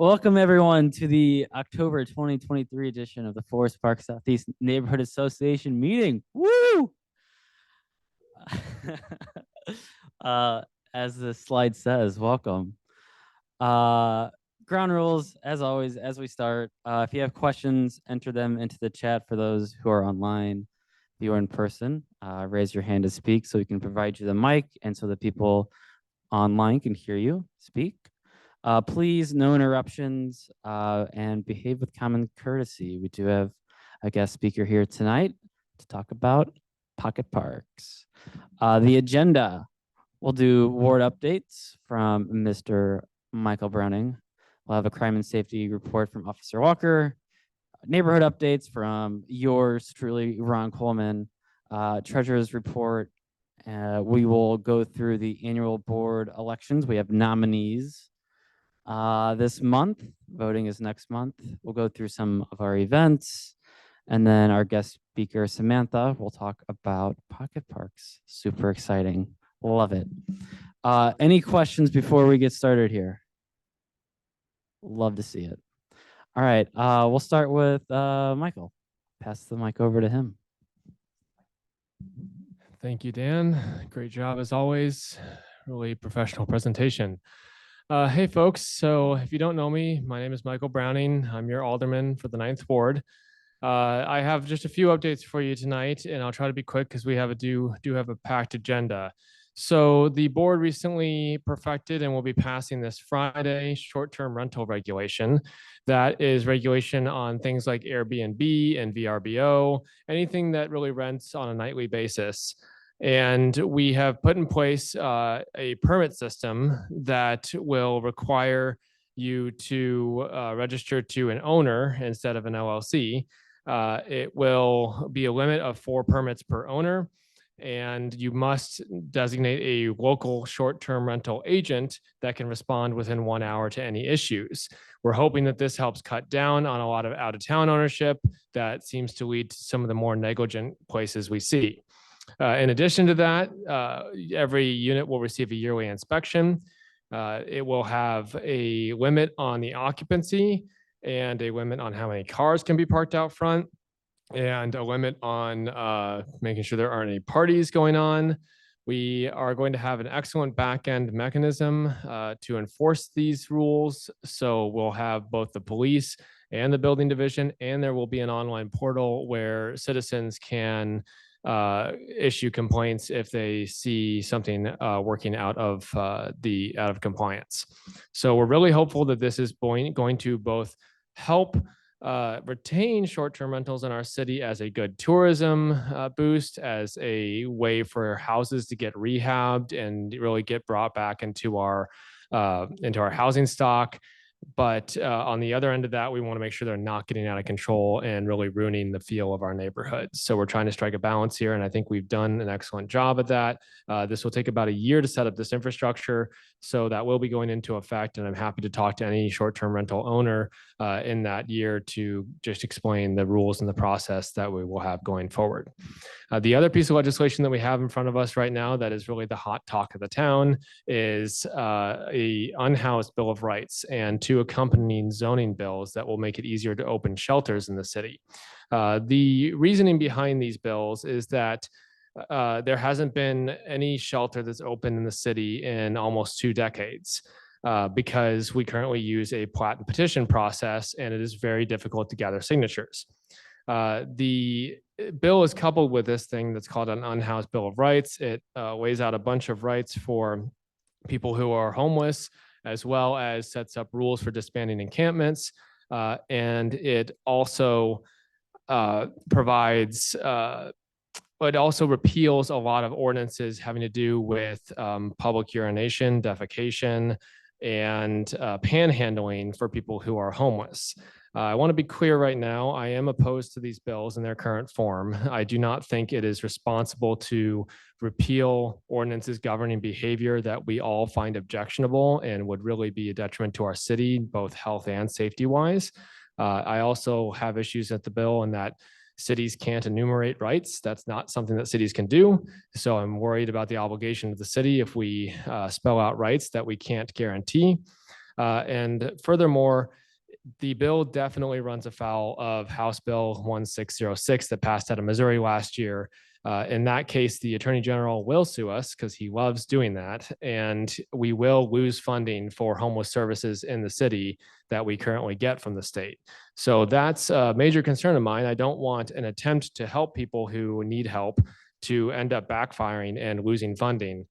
Welcome everyone to the October 2023 edition of the Forest Park Southeast Neighborhood Association meeting. Woo! uh, as the slide says, welcome. Ground rules, as always, as we start. If you have questions, enter them into the chat for those who are online. If you are in person, raise your hand to speak so we can provide you the mic and so the people online can hear you speak. Please, no interruptions, and behave with common courtesy. We do have a guest speaker here tonight to talk about Pocketparks. The agenda, we'll do ward updates from Mr. Michael Browning. We'll have a crime and safety report from Officer Walker, neighborhood updates from yours truly, Ron Coleman, treasurer's report. We will go through the annual board elections. We have nominees this month. Voting is next month. We'll go through some of our events. And then our guest speaker, Samantha, will talk about Pocketparks. Super exciting. Love it. Any questions before we get started here? Love to see it. All right. We'll start with Michael. Pass the mic over to him. Thank you, Dan. Great job as always. Really professional presentation. Hey folks, so if you don't know me, my name is Michael Browning. I'm your alderman for the 9th Ward. I have just a few updates for you tonight, and I'll try to be quick because we do have a packed agenda. So the board recently perfected and will be passing this Friday short-term rental regulation. That is regulation on things like Airbnb and VRBO, anything that really rents on a nightly basis. And we have put in place a permit system that will require you to register to an owner instead of an LLC. It will be a limit of 4 permits per owner, and you must designate a local short-term rental agent that can respond within 1 hour to any issues. We're hoping that this helps cut down on a lot of out-of-town ownership that seems to lead to some of the more negligent places we see. In addition to that, every unit will receive a yearly inspection. It will have a limit on the occupancy and a limit on how many cars can be parked out front, and a limit on making sure there aren't any parties going on. We are going to have an excellent back-end mechanism to enforce these rules. So we'll have both the police and the building division, and there will be an online portal where citizens can issue complaints if they see something working out of compliance. So we're really hopeful that this is going to both help retain short-term rentals in our city as a good tourism boost, as a way for houses to get rehabbed and really get brought back into our housing stock. But on the other end of that, we want to make sure they're not getting out of control and really ruining the feel of our neighborhoods. So we're trying to strike a balance here, and I think we've done an excellent job at that. This will take about a year to set up this infrastructure, so that will be going into effect, and I'm happy to talk to any short-term rental owner in that year to just explain the rules and the process that we will have going forward. The other piece of legislation that we have in front of us right now that is really the hot talk of the town is a unhoused Bill of Rights and 2 accompanying zoning bills that will make it easier to open shelters in the city. The reasoning behind these bills is that there hasn't been any shelter that's open in the city in almost 2 decades. Because we currently use a plat and petition process, and it is very difficult to gather signatures. The bill is coupled with this thing that's called an unhoused Bill of Rights. It lays out a bunch of rights for people who are homeless, as well as sets up rules for disbanding encampments. And it also provides it also repeals a lot of ordinances having to do with public urination, defecation, and panhandling for people who are homeless. I want to be clear right now, I am opposed to these bills in their current form. I do not think it is responsible to repeal ordinances governing behavior that we all find objectionable and would really be a detriment to our city, both health and safety-wise. I also have issues at the bill in that cities can't enumerate rights. That's not something that cities can do. So I'm worried about the obligation of the city if we spell out rights that we can't guarantee. And furthermore, the bill definitely runs afoul of House Bill 1606 that passed out of Missouri last year. In that case, the Attorney General will sue us because he loves doing that. And we will lose funding for homeless services in the city that we currently get from the state. So that's a major concern of mine. I don't want an attempt to help people who need help to end up backfiring and losing funding.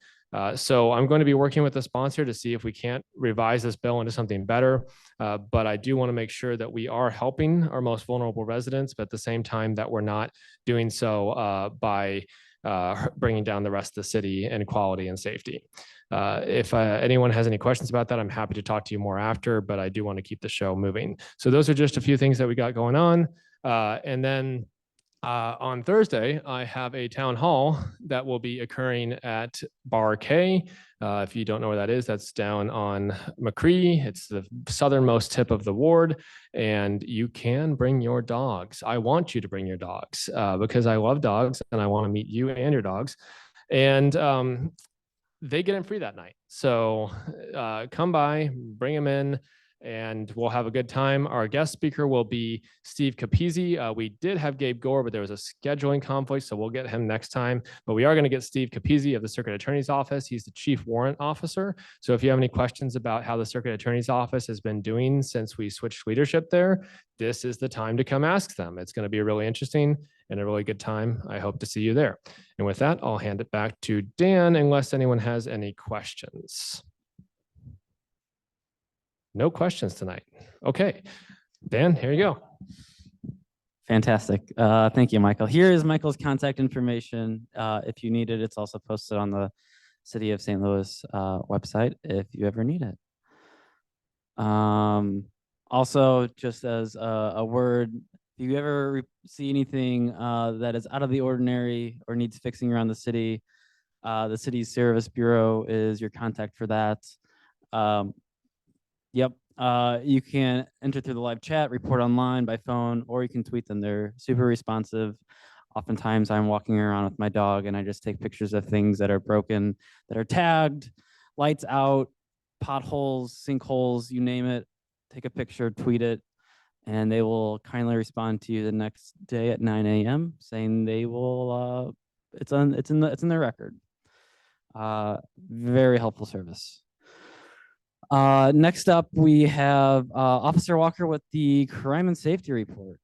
So I'm going to be working with the sponsor to see if we can't revise this bill into something better. But I do want to make sure that we are helping our most vulnerable residents, but at the same time that we're not doing so by bringing down the rest of the city in quality and safety. If anyone has any questions about that, I'm happy to talk to you more after, but I do want to keep the show moving. So those are just a few things that we got going on. And then on Thursday, I have a town hall that will be occurring at Bar K. If you don't know where that is, that's down on McCree. It's the southernmost tip of the ward, and you can bring your dogs. I want you to bring your dogs because I love dogs and I want to meet you and your dogs. And they get in free that night. So come by, bring them in, and we'll have a good time. Our guest speaker will be Steve Capizzi. We did have Gabe Gore, but there was a scheduling conflict, so we'll get him next time. But we are going to get Steve Capizzi of the Circuit Attorney's Office. He's the Chief Warrant Officer. So if you have any questions about how the Circuit Attorney's Office has been doing since we switched leadership there, this is the time to come ask them. It's going to be really interesting and a really good time. I hope to see you there. And with that, I'll hand it back to Dan unless anyone has any questions. No questions tonight. Okay, Dan, here you go. Fantastic. Thank you, Michael. Here is Michael's contact information. If you need it, it's also posted on the City of St. Louis website if you ever need it. Also, just as a word, if you ever see anything that is out of the ordinary or needs fixing around the city's service bureau is your contact for that. Yep. You can enter through the live chat, report online by phone, or you can tweet them. They're super responsive. Oftentimes I'm walking around with my dog and I just take pictures of things that are broken, that are tagged, lights out, potholes, sinkholes, you name it. Take a picture, tweet it, and they will kindly respond to you the next day at 9 a.m. saying they will, it's in their record. Very helpful service. Next up, we have Officer Walker with the crime and safety report.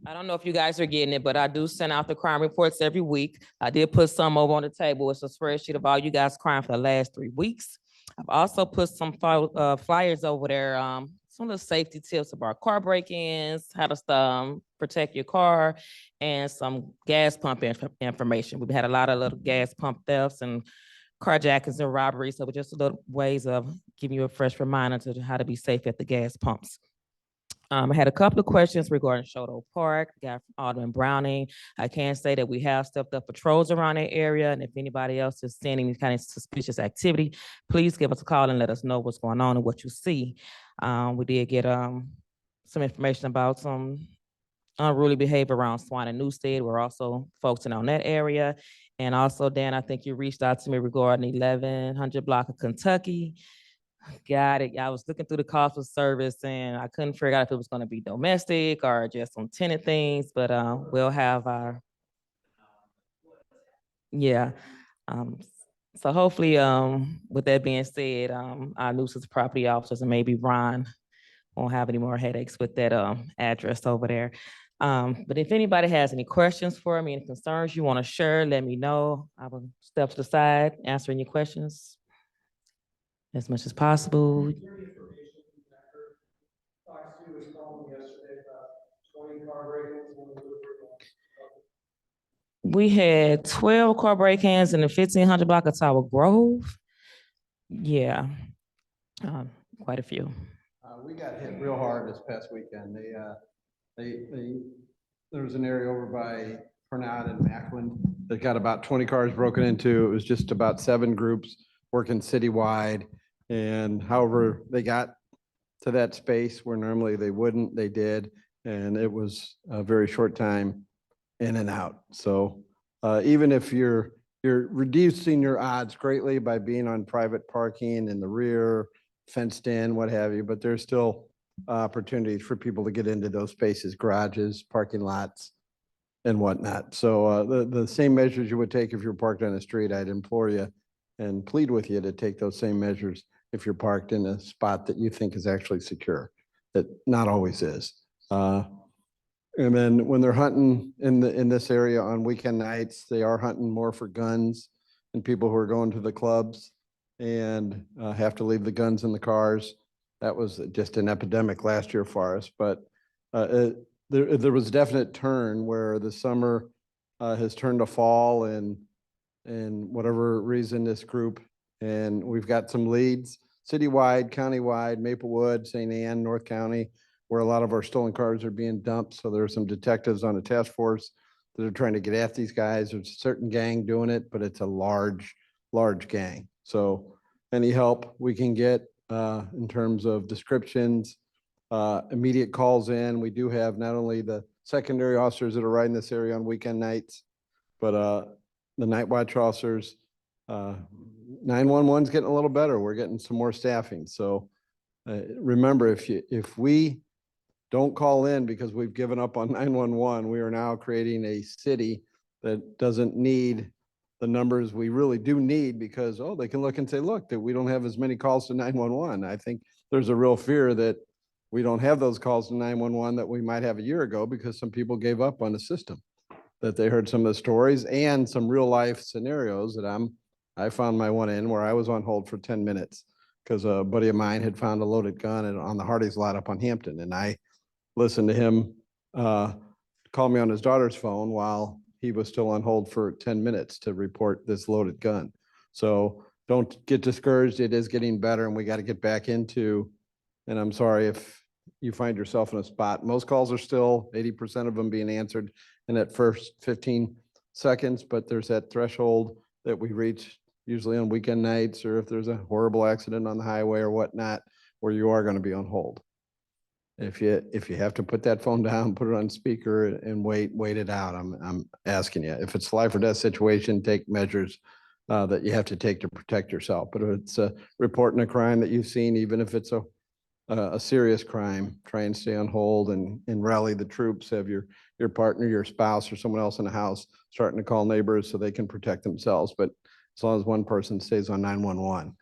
I don't know if you guys are getting it, but I do send out the crime reports every week. I did put some over on the table. It's a spreadsheet of all you guys' crime for the last 3 weeks. I've also put some flyers over there, some of the safety tips about car break-ins, how to protect your car, and some gas pump information. We've had a lot of little gas pump thefts and carjackings and robberies, so just little ways of giving you a fresh reminder to how to be safe at the gas pumps. I had a couple of questions regarding Shoto Park, got from Alderman Browning. I can say that we have stepped up patrols around that area, and if anybody else is seeing any kind of suspicious activity, please give us a call and let us know what's going on and what you see. We did get some information about some unruly behavior around Swan and Newstead. We're also focusing on that area. And also, Dan, I think you reached out to me regarding 1100 block of Kentucky. Got it. I was looking through the cost of service and I couldn't figure out if it was going to be domestic or just some tenant things, but we'll have our, yeah. So hopefully, with that being said, our nuisance property officers and maybe Ron won't have any more headaches with that address over there. But if anybody has any questions for me, any concerns you want to share, let me know. I will step to the side, answer any questions as much as possible. We had 12 car break-ins in the 1500 block of Tower Grove. Yeah, quite a few. We got hit real hard this past weekend. There was an area over by Pernod and Macklin that got about 20 cars broken into. It was just about 7 groups working citywide. And however they got to that space where normally they wouldn't, they did. And it was a very short time in and out. So even if you're you're reducing your odds greatly by being on private parking in the rear, fenced in, what have you, but there's still opportunities for people to get into those spaces, garages, parking lots, and whatnot. So the same measures you would take if you're parked on the street, I'd implore you and plead with you to take those same measures if you're parked in a spot that you think is actually secure, that not always is. And then when they're hunting in this area on weekend nights, they are hunting more for guns and people who are going to the clubs and have to leave the guns in the cars. That was just an epidemic last year for us, but there was a definite turn where the summer has turned to fall and whatever reason this group, and we've got some leads citywide, countywide, Maplewood, St. Anne, North County, where a lot of our stolen cars are being dumped. So there are some detectives on a task force that are trying to get at these guys. There's a certain gang doing it, but it's a large gang. So any help we can get in terms of descriptions, immediate calls in. We do have not only the secondary officers that are riding this area on weekend nights, but the night watch officers. 911's getting a little better. We're getting some more staffing. So remember, if we don't call in because we've given up on 911, we are now creating a city that doesn't need the numbers we really do need because, oh, they can look and say, look, that we don't have as many calls to 911. I think there's a real fear that we don't have those calls to 911 that we might have a year ago because some people gave up on the system, that they heard some of the stories and some real life scenarios that I found my one in where I was on hold for 10 minutes because a buddy of mine had found a loaded gun on the Hardee's lot up on Hampton. And I listened to him call me on his daughter's phone while he was still on hold for 10 minutes to report this loaded gun. So don't get discouraged. It is getting better and we got to get back into, and I'm sorry if you find yourself in a spot. Most calls are still 80% of them being answered in that first 15 seconds, but there's that threshold that we reach usually on weekend nights or if there's a horrible accident on the highway or whatnot, where you are going to be on hold. If you have to put that phone down, put it on speaker and wait it out. I'm asking you, if it's life or death situation, take measures that you have to take to protect yourself. But if it's reporting a crime that you've seen, even if it's a serious crime, try and stay on hold and rally the troops, have your partner, your spouse, or someone else in the house starting to call neighbors so they can protect themselves. But as long as one person stays on 911,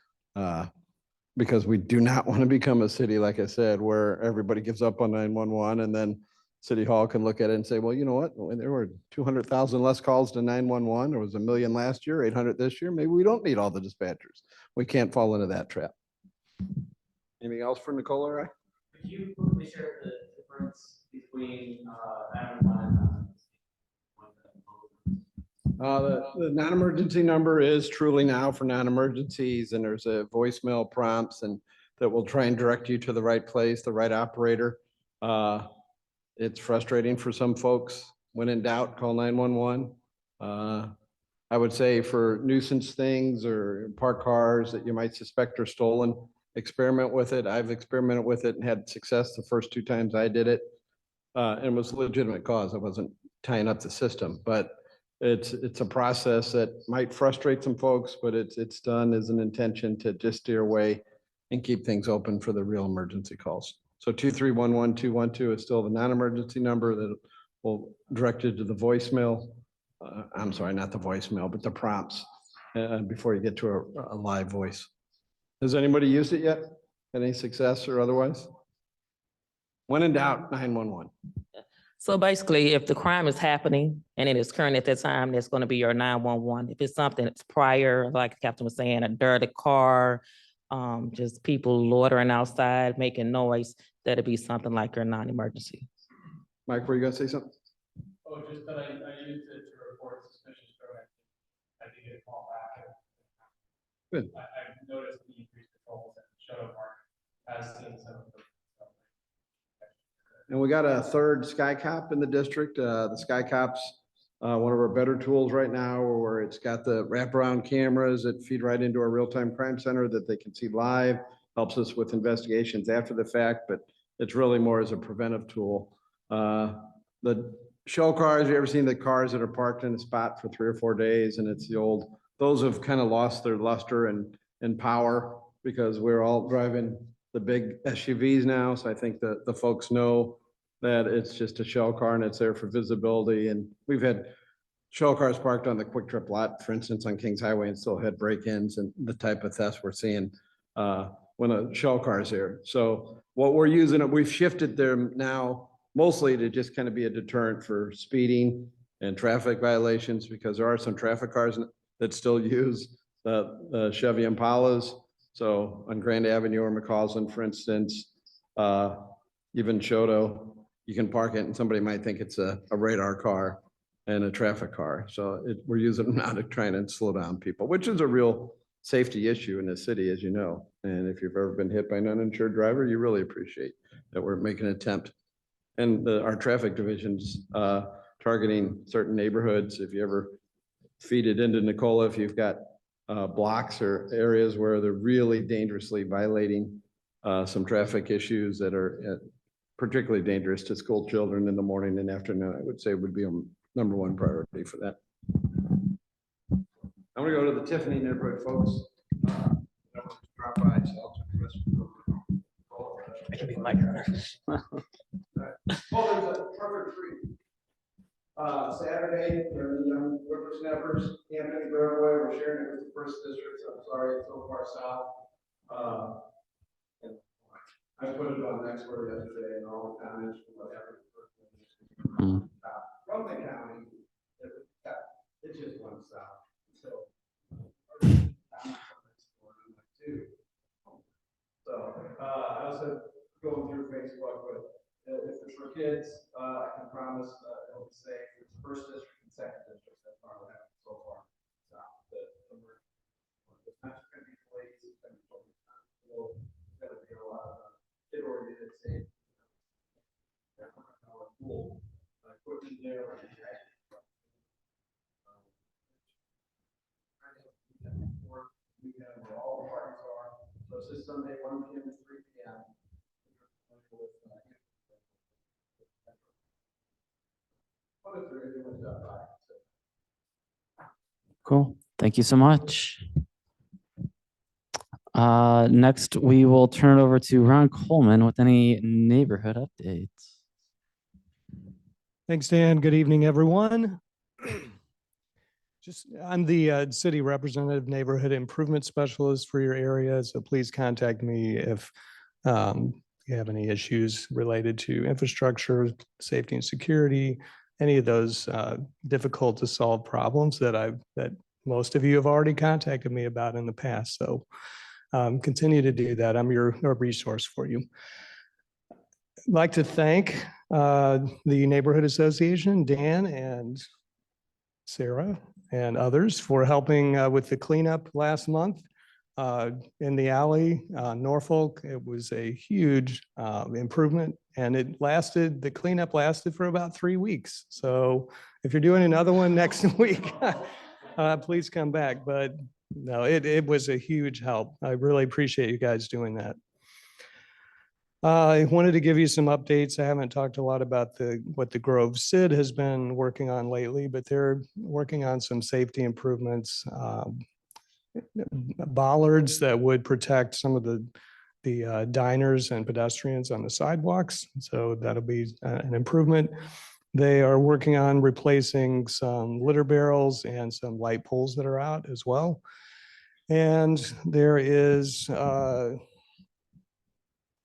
because we do not want to become a city, like I said, where everybody gives up on 911 and then City Hall can look at it and say, well, you know what? When there were 200,000 less calls to 911, there was 1 million last year, 800 this year. Maybe we don't need all the dispatchers. We can't fall into that trap. Anything else for Nicole or I? Could you quickly share the difference between 911 the non-emergency number is truly now for non-emergencies, and there's a voicemail prompts and that will try and direct you to the right place, the right operator. It's frustrating for some folks. When in doubt, call 911. I would say for nuisance things or parked cars that you might suspect are stolen, experiment with it. I've experimented with it and had success the first 2 times I did it. And it was a legitimate cause. I wasn't tying up the system, but it's a process that might frustrate some folks, but it's done as an intention to just steer away and keep things open for the real emergency calls. So 2311212 is still the non-emergency number that will direct you to the voicemail. I'm sorry, not the voicemail, but the prompts before you get to a live voice. Has anybody used it yet? Any success or otherwise? When in doubt, 911. So basically, if the crime is happening and it is current at that time, that's going to be your 911. If it's something that's prior, like the captain was saying, a dirty car, just people loitering outside, making noise, that'd be something like your non-emergency. Mike, were you gonna say something? Oh, just that I used it to report suspicious drug activity. I did get a call back. Good. I've noticed the increased patrols and shadow mark has seen some of the. And we got a third Sky Cop in the district. The Sky Cop's one of our better tools right now, where it's got the wraparound cameras that feed right into our real-time crime center that they can see live, helps us with investigations after the fact, but it's really more as a preventive tool. The show cars, you ever seen the cars that are parked in a spot for 3 or 4 days and it's the old, those have kind of lost their luster and power because we're all driving the big SUVs now. So I think that the folks know that it's just a show car and it's there for visibility. And we've had show cars parked on the Quick Trip lot, for instance, on Kings Highway and still had break-ins and the type of theft we're seeing when a show car is here. So what we're using, we've shifted them now mostly to just kind of be a deterrent for speeding and traffic violations, because there are some traffic cars that still use the Chevy Impalas. So on Grand Avenue or McCausland, for instance, even Choto, you can park it and somebody might think it's a radar car and a traffic car. So we're using them now to try and slow down people, which is a real safety issue in the city, as you know. And if you've ever been hit by an uninsured driver, you really appreciate that we're making an attempt. And our traffic division's targeting certain neighborhoods. If you ever feed it into Nicola, if you've got blocks or areas where they're really dangerously violating some traffic issues that are particularly dangerous to school children in the morning and afternoon, I would say would be a number one priority for that. I'm gonna go to the Tiffany neighborhood, folks. Drop by, so I'll turn the rest of the- I can be Mike. Oh, there's a trunk or treat. Saturday, for the young whippersnappers, Anthony Broadway, we're sharing it with the first district, so I'm sorry it's so far south. And I put it on Expert yesterday and all the comments, whatever. From the county, it's just one south, so. So, I also going through Facebook, but if it's for kids, I can promise it'll be safe. It's first district and second district that far we have so far. So, it's not just gonna be police, it's gonna be a lot of kid oriented safe. Cool. Equipment there. Weekend where all the parties are. So it's this Sunday, 1 p.m. to 3 p.m. Cool. Thank you so much. Next, we will turn it over to Ron Coleman with any neighborhood updates. Thanks, Dan. Good evening, everyone. I'm the city representative, neighborhood improvement specialist for your area. So please contact me if you have any issues related to infrastructure, safety and security, any of those difficult to solve problems that most of you have already contacted me about in the past. So continue to do that. I'm your resource for you. I'd like to thank the Neighborhood Association, Dan and Sarah and others for helping with the cleanup last month in the alley, Norfolk. It was a huge improvement, and the cleanup lasted for about 3 weeks. So if you're doing another one next week, please come back. But no, it was a huge help. I really appreciate you guys doing that. I wanted to give you some updates. I haven't talked a lot about what the Grove SID has been working on lately, but they're working on some safety improvements, bollards that would protect some of the diners and pedestrians on the sidewalks. So that'll be an improvement. They are working on replacing some litter barrels and some light poles that are out as well. And there is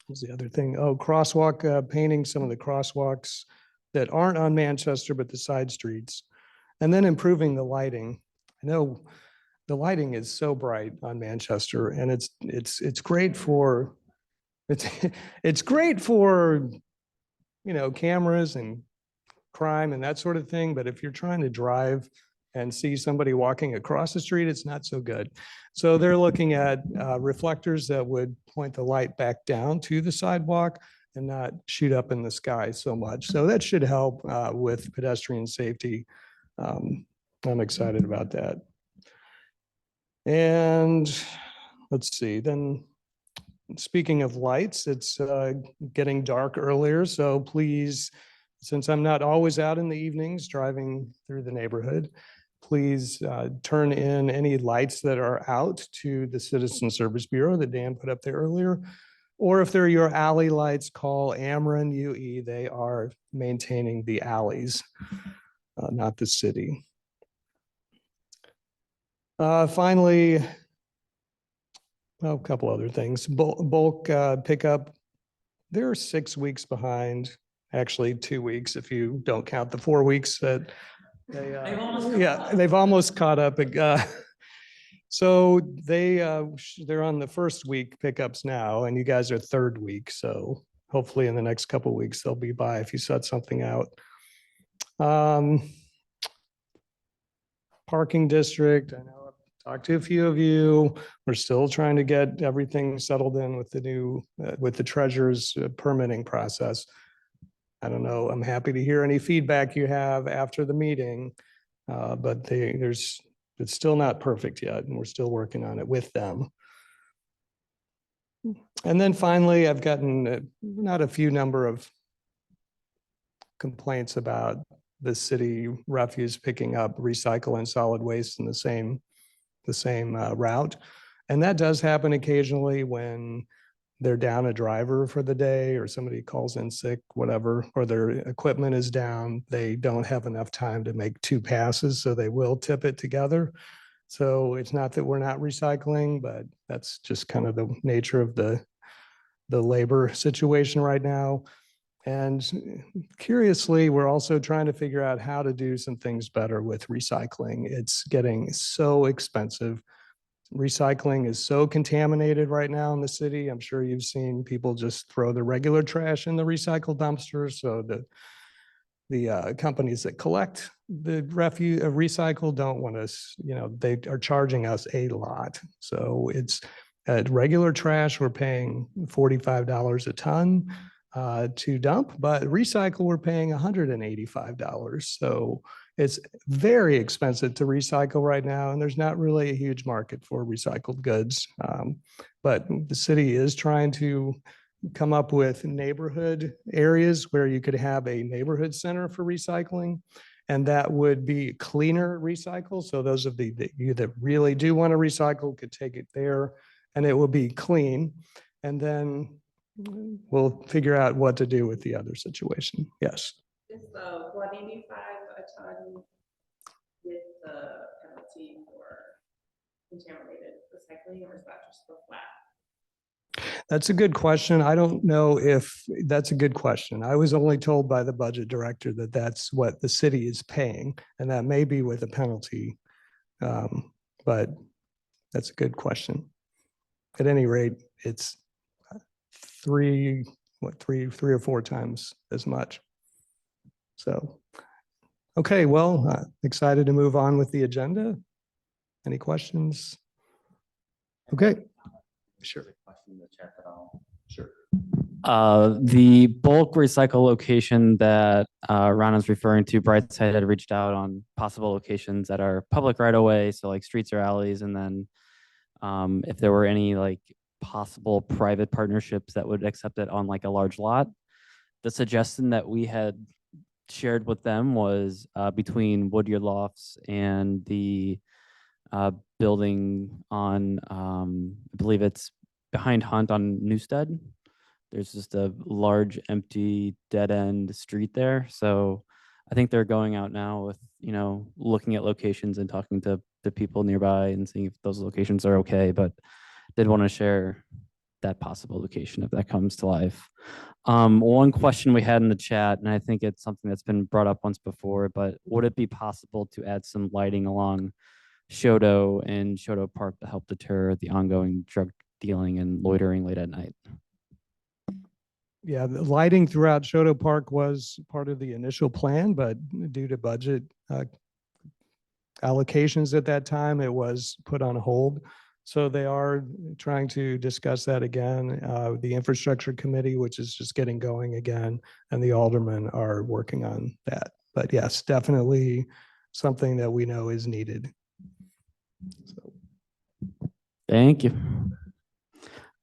what's the other thing? Oh, crosswalk, painting some of the crosswalks that aren't on Manchester, but the side streets, and then improving the lighting. I know the lighting is so bright on Manchester, and it's great for it's great for cameras and crime and that sort of thing. But if you're trying to drive and see somebody walking across the street, it's not so good. So they're looking at reflectors that would point the light back down to the sidewalk and not shoot up in the sky so much. So that should help with pedestrian safety. I'm excited about that. And let's see, then speaking of lights, it's getting dark earlier. So please Since I'm not always out in the evenings driving through the neighborhood, please turn in any lights that are out to the Citizen Service Bureau that Dan put up there earlier. Or if they're your alley lights, call Ameren UE. They are maintaining the alleys, not the city. Finally, a couple other things. Bulk pickup, they're 6 weeks behind, actually 2 weeks if you don't count the 4 weeks that they've almost caught up. So they're on the first week pickups now, and you guys are third week. So hopefully in the next couple of weeks they'll be by if you set something out. Parking district, I know I've talked to a few of you. We're still trying to get everything settled in with the new, with the treasurer's permitting process. I don't know, I'm happy to hear any feedback you have after the meeting, but it's still not perfect yet, and we're still working on it with them. And then finally, I've gotten not a few number of complaints about the city refuse picking up recycle and solid waste in the same route. And that does happen occasionally when they're down a driver for the day, or somebody calls in sick, whatever, or their equipment is down. They don't have enough time to make 2 passes, so they will tip it together. So it's not that we're not recycling, but that's just kind of the nature of the labor situation right now. And curiously, we're also trying to figure out how to do some things better with recycling. It's getting so expensive. Recycling is so contaminated right now in the city. I'm sure you've seen people just throw the regular trash in the recycle dumpsters. So the companies that collect the refuse recycle don't want us, they are charging us a lot. So it's at regular trash, we're paying $45 a ton to dump, but recycle, we're paying $185. So it's very expensive to recycle right now, and there's not really a huge market for recycled goods. But the city is trying to come up with neighborhood areas where you could have a neighborhood center for recycling, and that would be cleaner recycle. So those of you that really do want to recycle could take it there, and it will be clean. And then we'll figure out what to do with the other situation. Yes. Is the 185 a ton with the penalty for contaminated recycling, or is that just for flat? That's a good question. I don't know if that's a good question. I was only told by the budget director that that's what the city is paying, and that may be with a penalty. But that's a good question. At any rate, it's three or four times as much. So, okay, well, excited to move on with the agenda. Any questions? Okay. Sure. Sure. The bulk recycle location that Ron is referring to, Brightside had reached out on possible locations that are public right away, so like streets or alleys, and then if there were any like possible private partnerships that would accept it on like a large lot. The suggestion that we had shared with them was between Woodyard Lofts and the building on, I believe it's behind Hunt on Newstead. There's just a large empty dead end street there. So I think they're going out now with, looking at locations and talking to the people nearby and seeing if those locations are okay, but did want to share that possible location if that comes to life. One question we had in the chat, and I think it's something that's been brought up once before, but would it be possible to add some lighting along Shodo and Shodo Park to help deter the ongoing drug dealing and loitering late at night? Yeah, the lighting throughout Shodo Park was part of the initial plan, but due to budget allocations at that time, it was put on hold. So they are trying to discuss that again. The infrastructure committee, which is just getting going again, and the aldermen are working on that. But yes, definitely something that we know is needed. So. Thank you.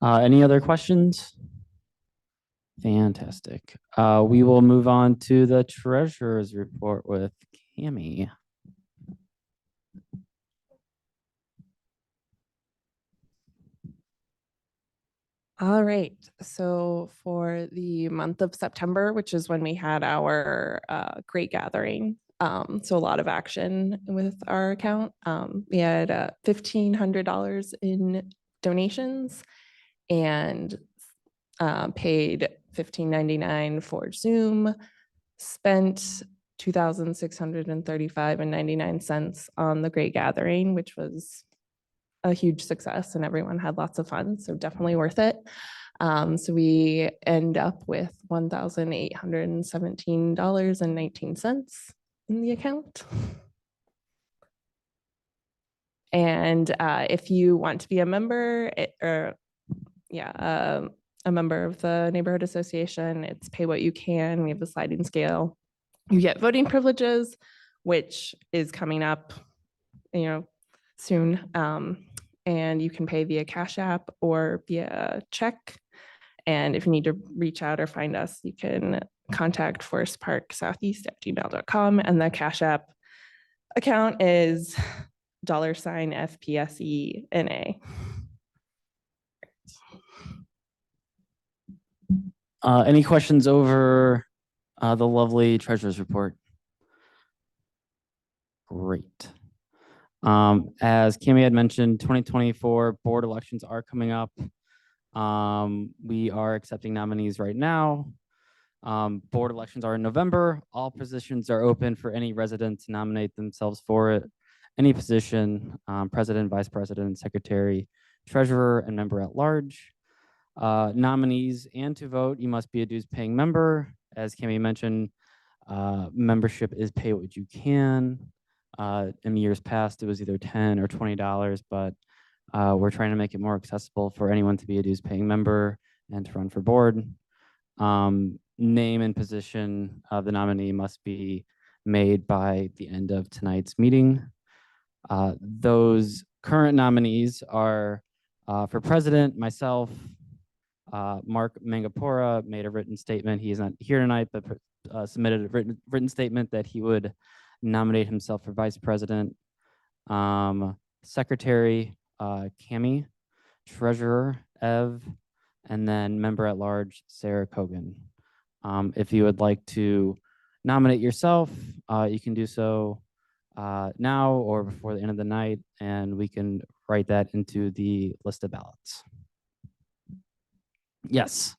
Any other questions? Fantastic. We will move on to the treasurer's report with Cami. All right, so for the month of September, which is when we had our great gathering, so a lot of action with our account. We had $1,500 in donations and paid $15.99 for Zoom, spent $2,635.99 on the great gathering, which was a huge success and everyone had lots of fun. So definitely worth it. So we end up with $1,817.19 in the account. And if you want to be a member, a member of the neighborhood association, it's pay what you can. We have a sliding scale. You get voting privileges, which is coming up, soon. And you can pay via Cash App or via check. And if you need to reach out or find us, you can contact Forest Park Southeast at gmail.com. And the Cash App account is $FPSENA. Any questions over the lovely treasurer's report? Great. As Cami had mentioned, 2024 board elections are coming up. We are accepting nominees right now. Board elections are in November. All positions are open for any resident to nominate themselves for it. Any position, president, vice president, secretary, treasurer, and member at large. Nominees and to vote, you must be a dues paying member. As Cami mentioned, membership is pay what you can. In years past, it was either $10 or $20, but we're trying to make it more accessible for anyone to be a dues paying member and to run for board. Name and position of the nominee must be made by the end of tonight's meeting. Those current nominees are for president, myself, Mark Mangapora made a written statement. He is not here tonight, but submitted a written statement that he would nominate himself for vice president. Secretary, Cami, treasurer, Ev, and then member at large, Sarah Kogan. If you would like to nominate yourself, you can do so now or before the end of the night, and we can write that into the list of ballots. Yes.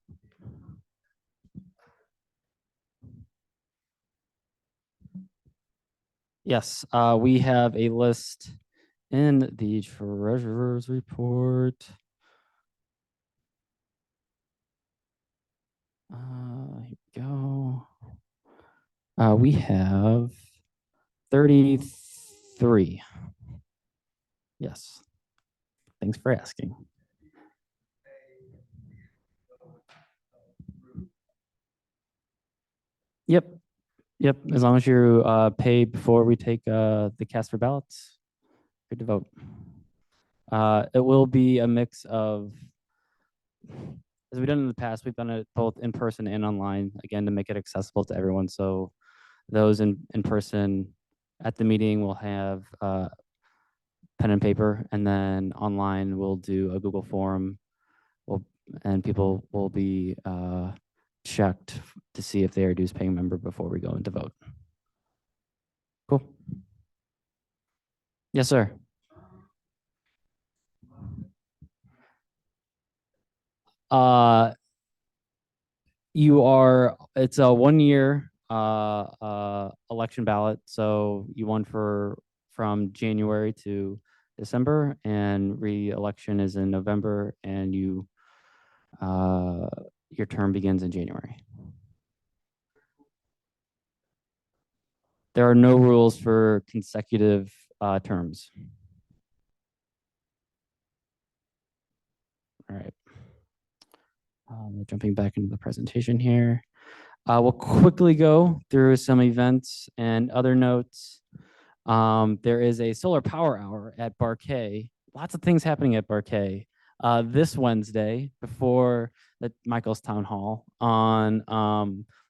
Yes, we have a list in the treasurer's report. Here we go. We have 33. Yes. Thanks for asking. Yep. Yep. As long as you pay before we take the cast for ballots, good to vote. It will be a mix of, as we've done in the past, we've done it both in person and online, again, to make it accessible to everyone. So those in person at the meeting will have pen and paper, and then online we'll do a Google form, and people will be checked to see if they are a dues paying member before we go into vote. Cool. Yes, sir. It's a 1 year election ballot. So you won from January to December, and re-election is in November, and your term begins in January. There are no rules for consecutive terms. All right. Jumping back into the presentation here. We'll quickly go through some events and other notes. There is a solar power hour at Barquet. Lots of things happening at Barquet. this Wednesday before Michael's town hall on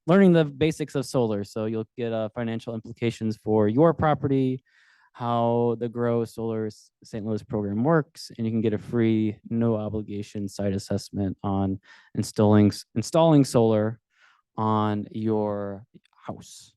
learning the basics of solar. So you'll get financial implications for your property, how the Grow Solar St. Louis program works, and you can get a free, no obligation site assessment on installing solar on your house.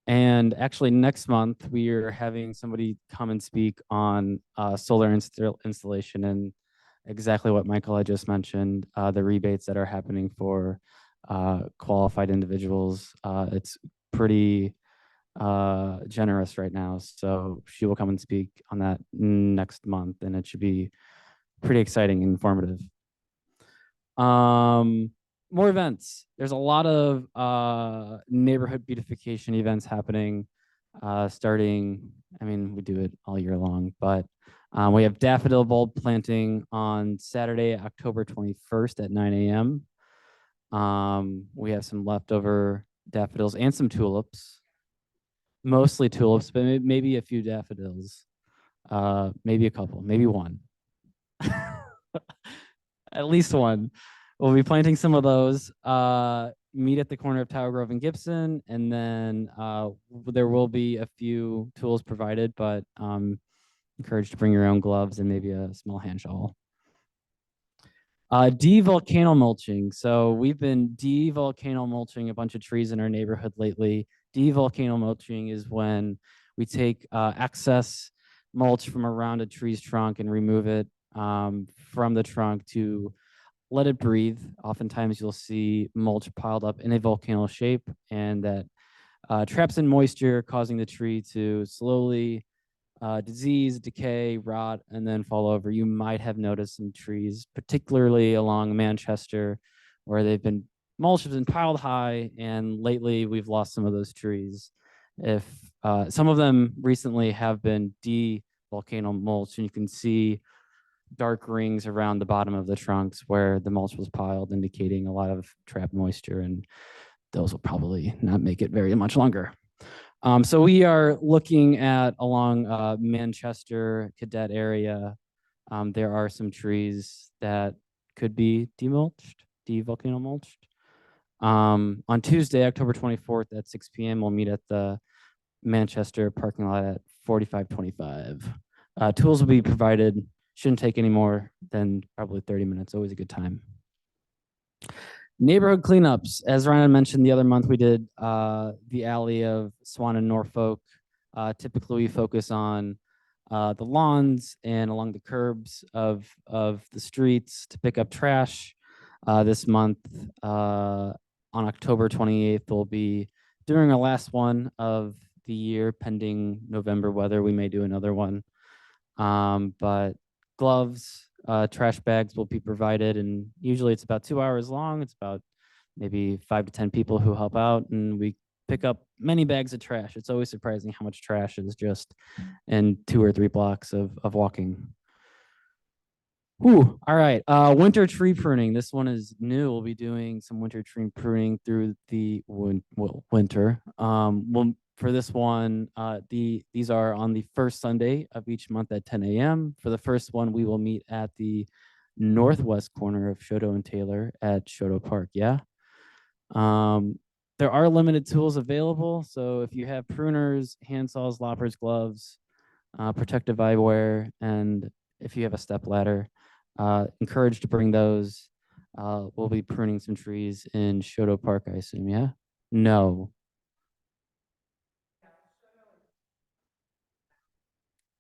And actually, next month we are having somebody come and speak on solar installation and exactly what Michael had just mentioned, the rebates that are happening for qualified individuals. It's pretty generous right now. So she will come and speak on that next month, and it should be pretty exciting and informative. More events. There's a lot of neighborhood beautification events happening starting, I mean, we do it all year long, but we have daffodil bulb planting on Saturday, October 21st at 9 a.m. We have some leftover daffodils and some tulips, mostly tulips, but maybe a few daffodils, maybe a couple, maybe one, at least one. We'll be planting some of those. Meet at the corner of Tower Grove and Gibson, and then there will be a few tools provided, but encouraged to bring your own gloves and maybe a small hand shovel. De-volcano mulching. So we've been de-volcano mulching a bunch of trees in our neighborhood lately. De-volcano mulching is when we take excess mulch from around a tree's trunk and remove it from the trunk to let it breathe. Oftentimes you'll see mulch piled up in a volcano shape, and that traps in moisture, causing the tree to slowly disease, decay, rot, and then fall over. You might have noticed some trees, particularly along Manchester, where they've been mulch has been piled high, and lately we've lost some of those trees. If some of them recently have been de-volcano mulch, and you can see dark rings around the bottom of the trunks where the mulch was piled, indicating a lot of trapped moisture, and those will probably not make it very much longer. So we are looking at along Manchester Cadet area. There are some trees that could be demulched, de-volcano mulched. On Tuesday, October 24th at 6 p.m., we'll meet at the Manchester parking lot at 4525. Tools will be provided. Shouldn't take any more than probably 30 minutes. Always a good time. Neighborhood cleanups. As Ryan mentioned the other month, we did the alley of Swan and Norfolk. Typically, we focus on the lawns and along the curbs of the streets to pick up trash. This month, on October 28th, we'll be doing our last one of the year, pending November weather. We may do another one. But gloves, trash bags will be provided, and usually it's about 2 hours long. It's about maybe 5 to 10 people who help out, and we pick up many bags of trash. It's always surprising how much trash is just in 2 or 3 blocks of walking. Whew. All right. Winter tree pruning. This one is new. We'll be doing some winter tree pruning through the winter. For this one, these are on the first Sunday of each month at 10 a.m. For the first one, we will meet at the northwest corner of Shoto and Taylor at Shoto Park. Yeah. There are limited tools available. So if you have pruners, handsaws, loppers, gloves, protective eyewear, and if you have a step ladder, encouraged to bring those. We'll be pruning some trees in Shoto Park, I assume. Yeah. No.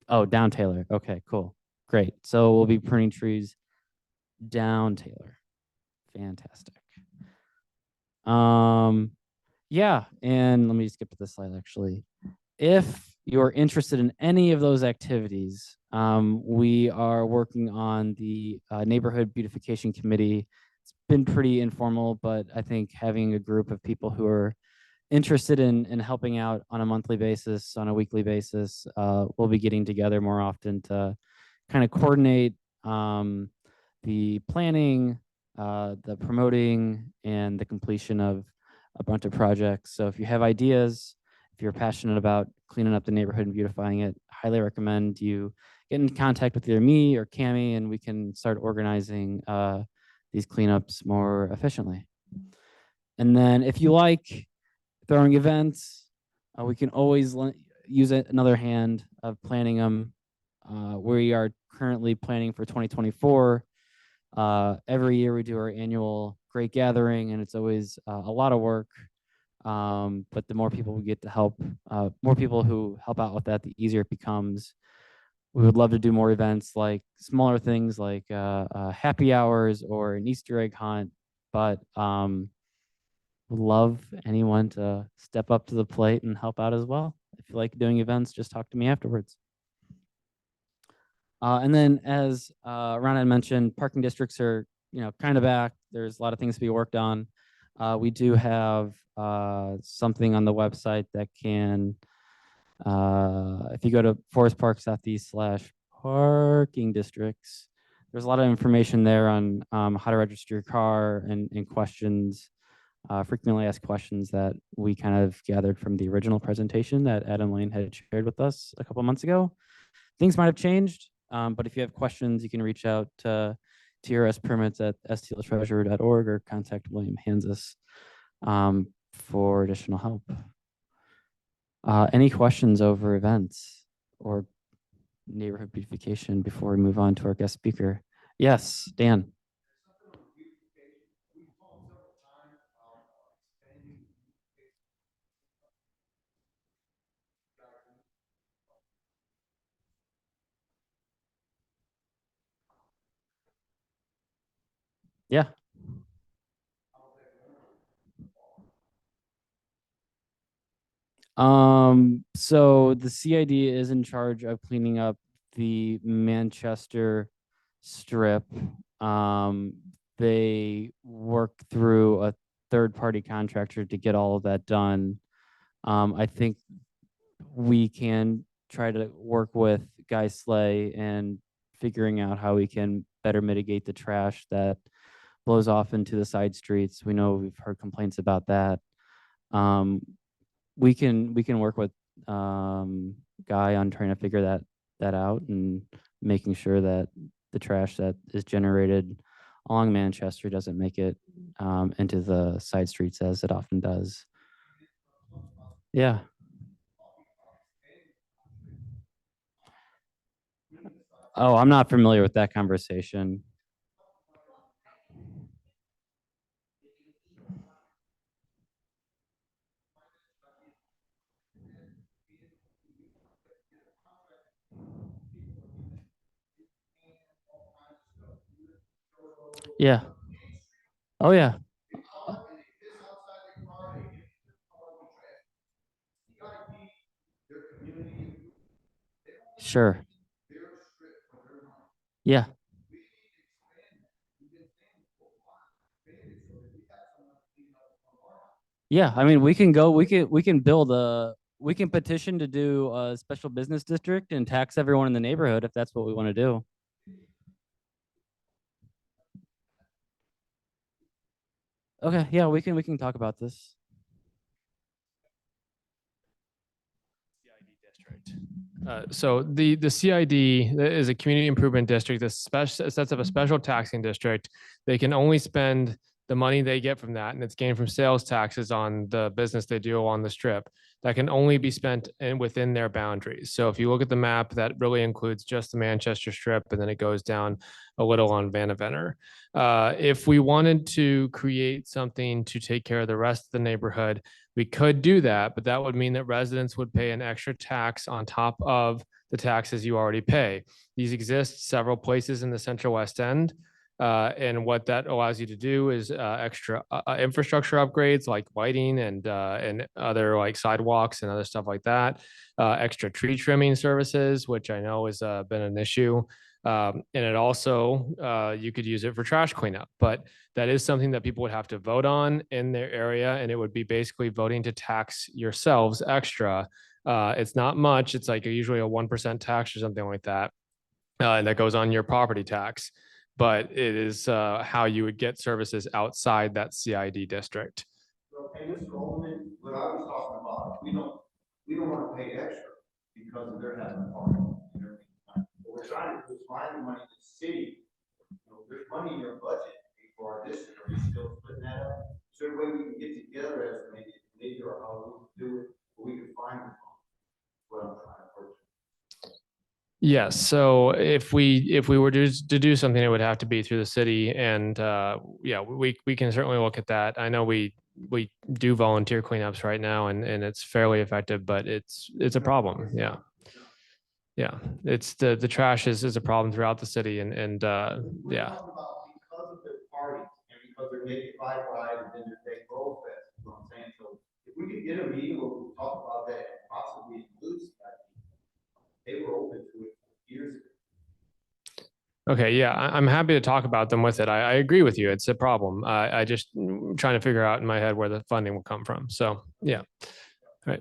Oh, down Taylor. Okay, cool. Great. So we'll be pruning trees down Taylor. Fantastic. Yeah, and let me skip to this slide actually. If you're interested in any of those activities, we are working on the neighborhood beautification committee. It's been pretty informal, but I think having a group of people who are interested in helping out on a monthly basis, on a weekly basis, we'll be getting together more often to kind of coordinate the planning, the promoting and the completion of a bunch of projects. So if you have ideas, if you're passionate about cleaning up the neighborhood and beautifying it, highly recommend you get in contact with either me or Cami, and we can start organizing these cleanups more efficiently. And then if you like throwing events, we can always use another hand of planning them. We are currently planning for 2024. Every year we do our annual Great Gathering, and it's always a lot of work. But the more people we get to help, more people who help out with that, the easier it becomes. We would love to do more events, like smaller things like happy hours or an Easter egg hunt, but would love anyone to step up to the plate and help out as well. If you like doing events, just talk to me afterwards. And then, as Ron had mentioned, parking districts are kind of back. There's a lot of things to be worked on. We do have something on the website that can, if you go to forestparks.de/parking districts, there's a lot of information there on how to register your car and questions, frequently asked questions that we kind of gathered from the original presentation that Adam Lane had shared with us a couple months ago. Things might have changed, but if you have questions, you can reach out to trspermits@stltreasurer.org or contact William Hansis for additional help. Any questions over events or neighborhood beautification before we move on to our guest speaker? Yes, Dan. Yeah. So the CID is in charge of cleaning up the Manchester strip. They work through a third-party contractor to get all of that done. I think we can try to work with Guy Slay and figuring out how we can better mitigate the trash that blows off into the side streets. We know we've heard complaints about that. We can work with Guy on trying to figure that out and making sure that the trash that is generated along Manchester doesn't make it into the side streets as it often does. Yeah. Oh, I'm not familiar with that conversation. Yeah. Oh, yeah. Sure. Yeah. Yeah, I mean, we can petition to do a special business district and tax everyone in the neighborhood if that's what we want to do. Okay, yeah, we can talk about this. So the CID is a community improvement district that sets up a special taxing district. They can only spend the money they get from that, and it's gained from sales taxes on the business they do on the strip. That can only be spent within their boundaries. So if you look at the map, that really includes just the Manchester strip, and then it goes down a little on Vanaventer. If we wanted to create something to take care of the rest of the neighborhood, we could do that, but that would mean that residents would pay an extra tax on top of the taxes you already pay. These exist several places in the Central West End. And what that allows you to do is extra infrastructure upgrades like lighting and other like sidewalks and other stuff like that. Extra tree trimming services, which I know has been an issue. And it also, you could use it for trash cleanup, but that is something that people would have to vote on in their area. And it would be basically voting to tax yourselves extra. It's not much. It's like usually a 1% tax or something like that. And that goes on your property tax. but it is how you would get services outside that CID district. So, hey, Mr. Alderman, what I was talking about, we don't want to pay extra because of their having a party and everything. What we're trying to do is find the money to the city. You know, there's money in your budget for our district. Are we still splitting that up? Is there a way we can get together as maybe a committee or how we can do it, where we can find the funds? What I'm trying to work. Yes, so if we were to do something, it would have to be through the city, and yeah, we can certainly look at that. I know we do volunteer cleanups right now, and it's fairly effective, but it's a problem. Yeah, yeah, it's the trash is a problem throughout the city, and We're yeah. talking about because of their parties and because they're making five rides and then their big roll fest, is what I'm saying. So if we could get a meeting where we talk about that and possibly include that, they were open to it years ago. Okay, yeah, I'm happy to talk about them with it. I agree with you. It's a problem. I just trying to figure out in my head where the funding will come from. So, yeah. All right.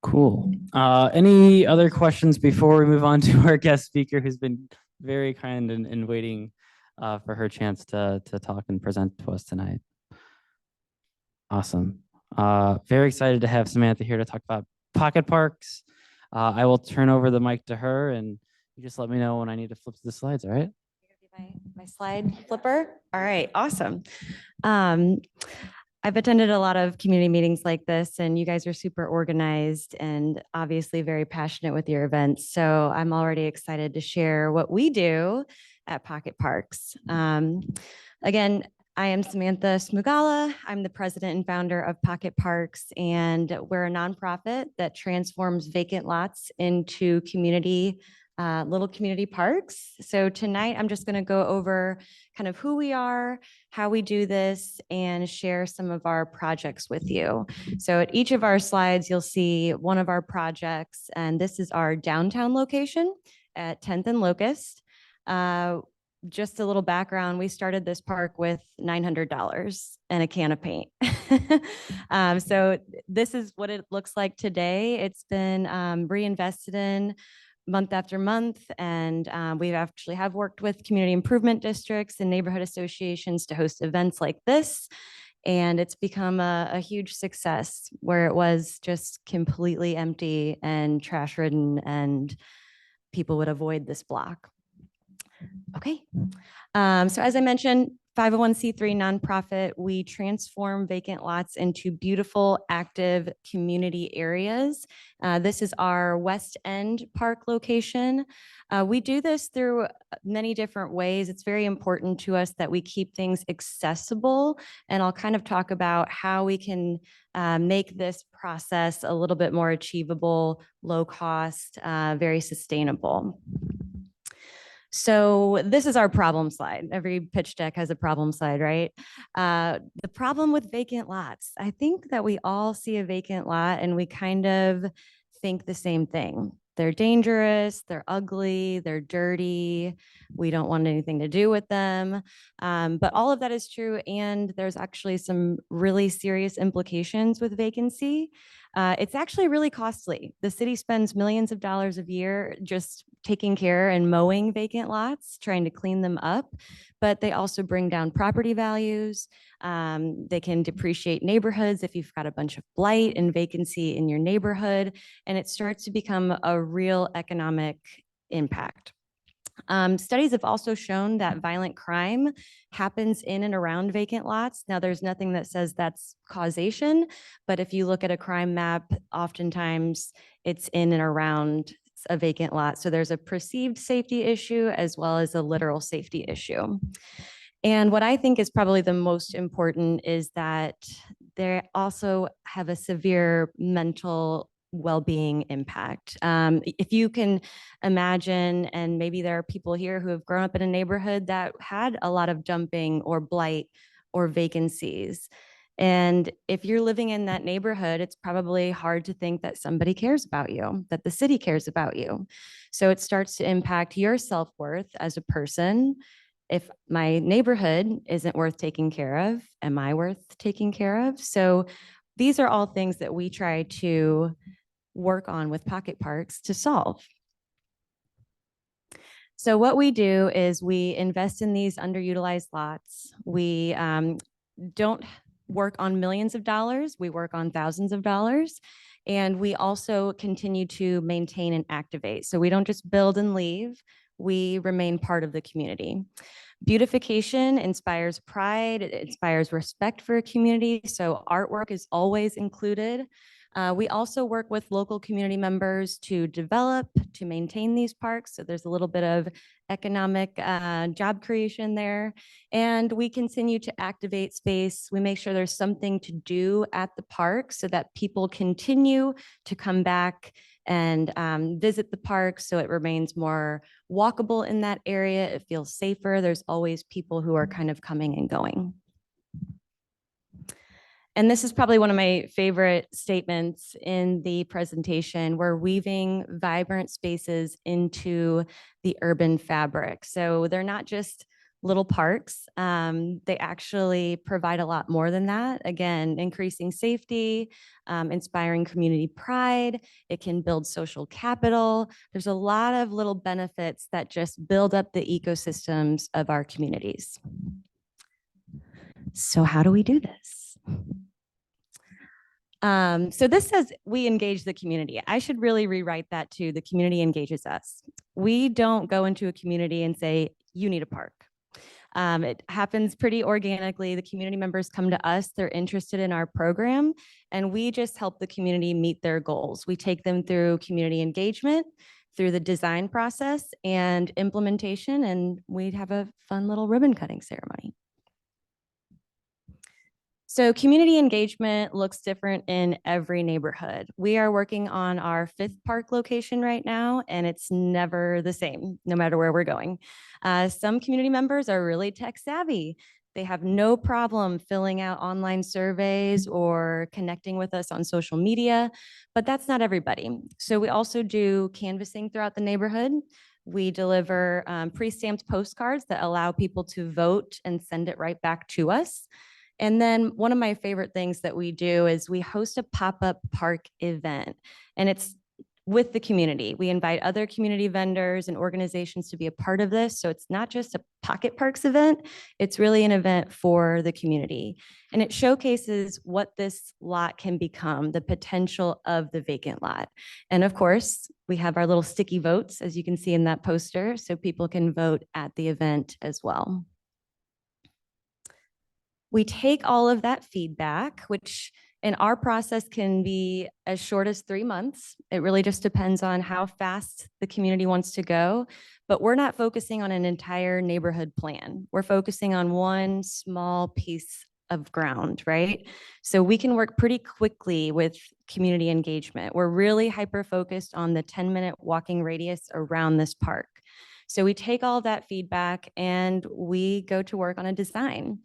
Cool. Any other questions before we move on to our guest speaker, who's been very kind and waiting for her chance to talk and present to us tonight? Awesome. Very excited to have Samantha here to talk about Pocketparks. I will turn over the mic to her, and you just let me know when I need to flip to the slides. All right. My slide flipper. All right, awesome. I've attended a lot of community meetings like this, and you guys are super organized and obviously very passionate with your events. So I'm already excited to share what we do at Pocketparks. Again, I am Samantha Smugala. I'm the president and founder of Pocketparks, and we're a nonprofit that transforms vacant lots into little community parks. So tonight I'm just going to go over kind of who we are, how we do this, and share some of our projects with you. So at each of our slides, you'll see one of our projects, and this is our downtown location at 10th and Locust. Just a little background, we started this park with $900 and a can of paint. So this is what it looks like today. It's been reinvested in month after month, and we actually have worked with community improvement districts and neighborhood associations to host events like this. And it's become a huge success, where it was just completely empty and trash ridden, and people would avoid this block. Okay. So as I mentioned, 501c3 nonprofit, we transform vacant lots into beautiful, active community areas. This is our West End Park location. We do this through many different ways. It's very important to us that we keep things accessible, and I'll kind of talk about how we can make this process a little bit more achievable, low cost, very sustainable. So this is our problem slide. Every pitch deck has a problem slide, right? The problem with vacant lots. I think that we all see a vacant lot and we kind of think the same thing. They're dangerous, they're ugly, they're dirty. We don't want anything to do with them. But all of that is true. And there's actually some really serious implications with vacancy. It's actually really costly. The city spends millions of dollars a year just taking care and mowing vacant lots, trying to clean them up, but they also bring down property values. They can depreciate neighborhoods if you've got a bunch of blight and vacancy in your neighborhood, and it starts to become a real economic impact. Studies have also shown that violent crime happens in and around vacant lots. Now, there's nothing that says that's causation, but if you look at a crime map, oftentimes it's in and around a vacant lot. So there's a perceived safety issue as well as a literal safety issue. And what I think is probably the most important is that they also have a severe mental well-being impact. If you can imagine, and maybe there are people here who have grown up in a neighborhood that had a lot of dumping or blight or vacancies. And if you're living in that neighborhood, it's probably hard to think that somebody cares about you, that the city cares about you. So it starts to impact your self-worth as a person. If my neighborhood isn't worth taking care of, am I worth taking care of? So these are all things that we try to work on with Pocketparks to solve. So what we do is we invest in these underutilized lots. We don't work on millions of dollars. We work on thousands of dollars. And we also continue to maintain and activate. So we don't just build and leave. We remain part of the community. Beautification inspires pride, it inspires respect for a community. So artwork is always included. We also work with local community members to develop, to maintain these parks. So there's a little bit of economic job creation there. And we continue to activate space. We make sure there's something to do at the park so that people continue to come back and visit the park so it remains more walkable in that area. It feels safer. There's always people who are kind of coming and going. And this is probably one of my favorite statements in the presentation. We're weaving vibrant spaces into the urban fabric. So they're not just little parks. They actually provide a lot more than that. Again, increasing safety, inspiring community pride. It can build social capital. There's a lot of little benefits that just build up the ecosystems of our communities. So how do we do this? So this says we engage the community. I should really rewrite that to the community engages us. We don't go into a community and say, you need a park. It happens pretty organically. The community members come to us, they're interested in our program, and we just help the community meet their goals. We take them through community engagement, through the design process and implementation, and we'd have a fun little ribbon cutting ceremony. So community engagement looks different in every neighborhood. We are working on our 5th park location right now, and it's never the same, no matter where we're going. Some community members are really tech savvy. They have no problem filling out online surveys or connecting with us on social media, but that's not everybody. So we also do canvassing throughout the neighborhood. We deliver pre-stamped postcards that allow people to vote and send it right back to us. And then one of my favorite things that we do is we host a pop-up park event, and it's with the community. We invite other community vendors and organizations to be a part of this. So it's not just a Pocketparks event, it's really an event for the community. And it showcases what this lot can become, the potential of the vacant lot. And of course, we have our little sticky votes, as you can see in that poster, so people can vote at the event as well. We take all of that feedback, which in our process can be as short as 3 months. It really just depends on how fast the community wants to go. But we're not focusing on an entire neighborhood plan. We're focusing on one small piece of ground, right? So we can work pretty quickly with community engagement. We're really hyper-focused on the 10-minute walking radius around this park. So we take all of that feedback and we go to work on a design.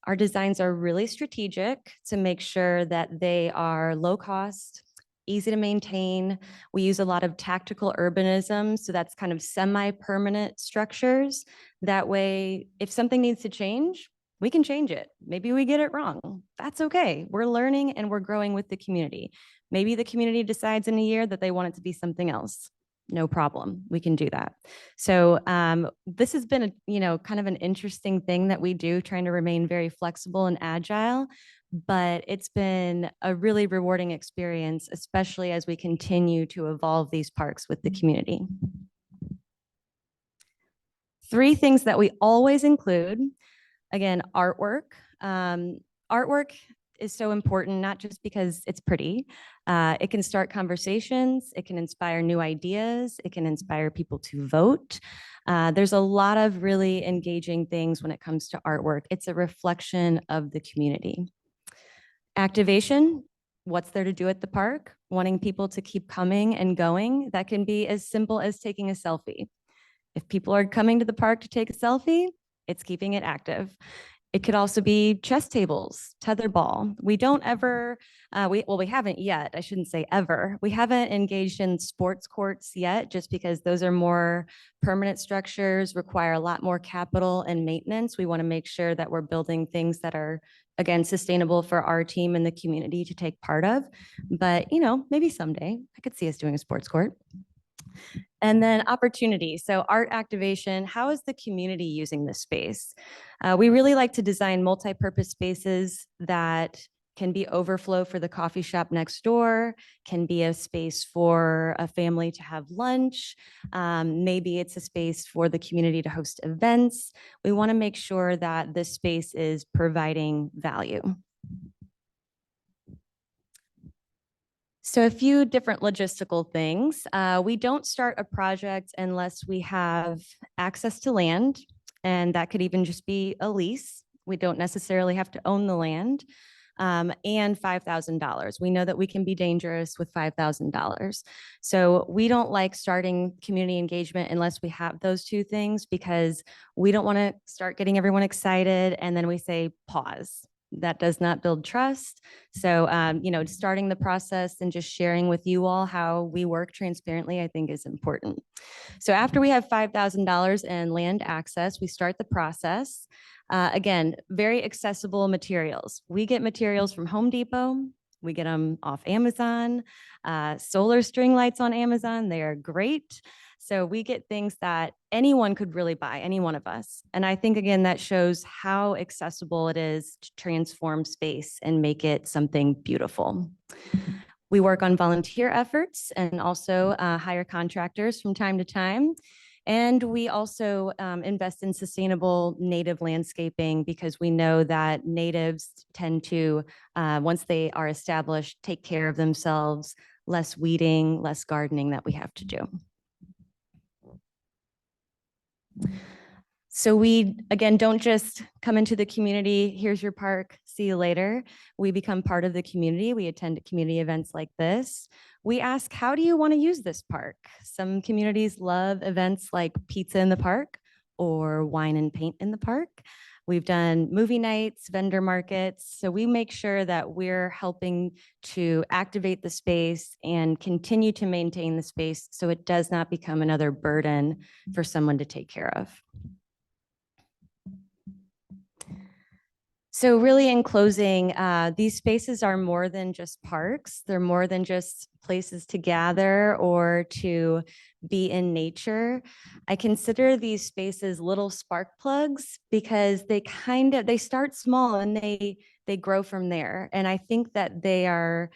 Our designs are really strategic to make sure that they are low cost, easy to maintain. We use a lot of tactical urbanism, so that's kind of semi-permanent structures. That way, if something needs to change, we can change it. Maybe we get it wrong. That's okay. We're learning and we're growing with the community. Maybe the community decides in a year that they want it to be something else. No problem. We can do that. So this has been kind of an interesting thing that we do, trying to remain very flexible and agile, but it's been a really rewarding experience, especially as we continue to evolve these parks with the community. 3 things that we always include, again, artwork. Artwork is so important, not just because it's pretty. It can start conversations, it can inspire new ideas, it can inspire people to vote. There's a lot of really engaging things when it comes to artwork. It's a reflection of the community. Activation, what's there to do at the park? Wanting people to keep coming and going. That can be as simple as taking a selfie. If people are coming to the park to take a selfie, it's keeping it active. It could also be chess tables, tetherball. We don't ever, we haven't yet, I shouldn't say ever. We haven't engaged in sports courts yet, just because those are more permanent structures, require a lot more capital and maintenance. We want to make sure that we're building things that are, again, sustainable for our team and the community to take part of. But, maybe someday I could see us doing a sports court. And then opportunity. So art activation, how is the community using this space? We really like to design multi-purpose spaces that can be overflow for the coffee shop next door, can be a space for a family to have lunch. Maybe it's a space for the community to host events. We want to make sure that this space is providing value. So a few different logistical things. We don't start a project unless we have access to land, and that could even just be a lease. We don't necessarily have to own the land. And $5,000. We know that we can be dangerous with $5,000. So we don't like starting community engagement unless we have those two things, because we don't want to start getting everyone excited and then we say pause. That does not build trust. So, starting the process and just sharing with you all how we work transparently, I think is important. So after we have $5,000 in land access, we start the process. Again, very accessible materials. We get materials from Home Depot. We get them off Amazon, solar string lights on Amazon. They are great. So we get things that anyone could really buy, any one of us. And I think, again, that shows how accessible it is to transform space and make it something beautiful. We work on volunteer efforts and also hire contractors from time to time. And we also invest in sustainable native landscaping, because we know that natives tend to, once they are established, take care of themselves, less weeding, less gardening that we have to do. So we, again, don't just come into the community, here's your park, see you later. We become part of the community. We attend community events like this. We ask, how do you want to use this park? Some communities love events like pizza in the park or wine and paint in the park. We've done movie nights, vendor markets. So we make sure that we're helping to activate the space and continue to maintain the space so it does not become another burden for someone to take care of. So really, in closing, these spaces are more than just parks. They're more than just places to gather or to be in nature. I consider these spaces little spark plugs, because they start small and they grow from there. And I think that they are,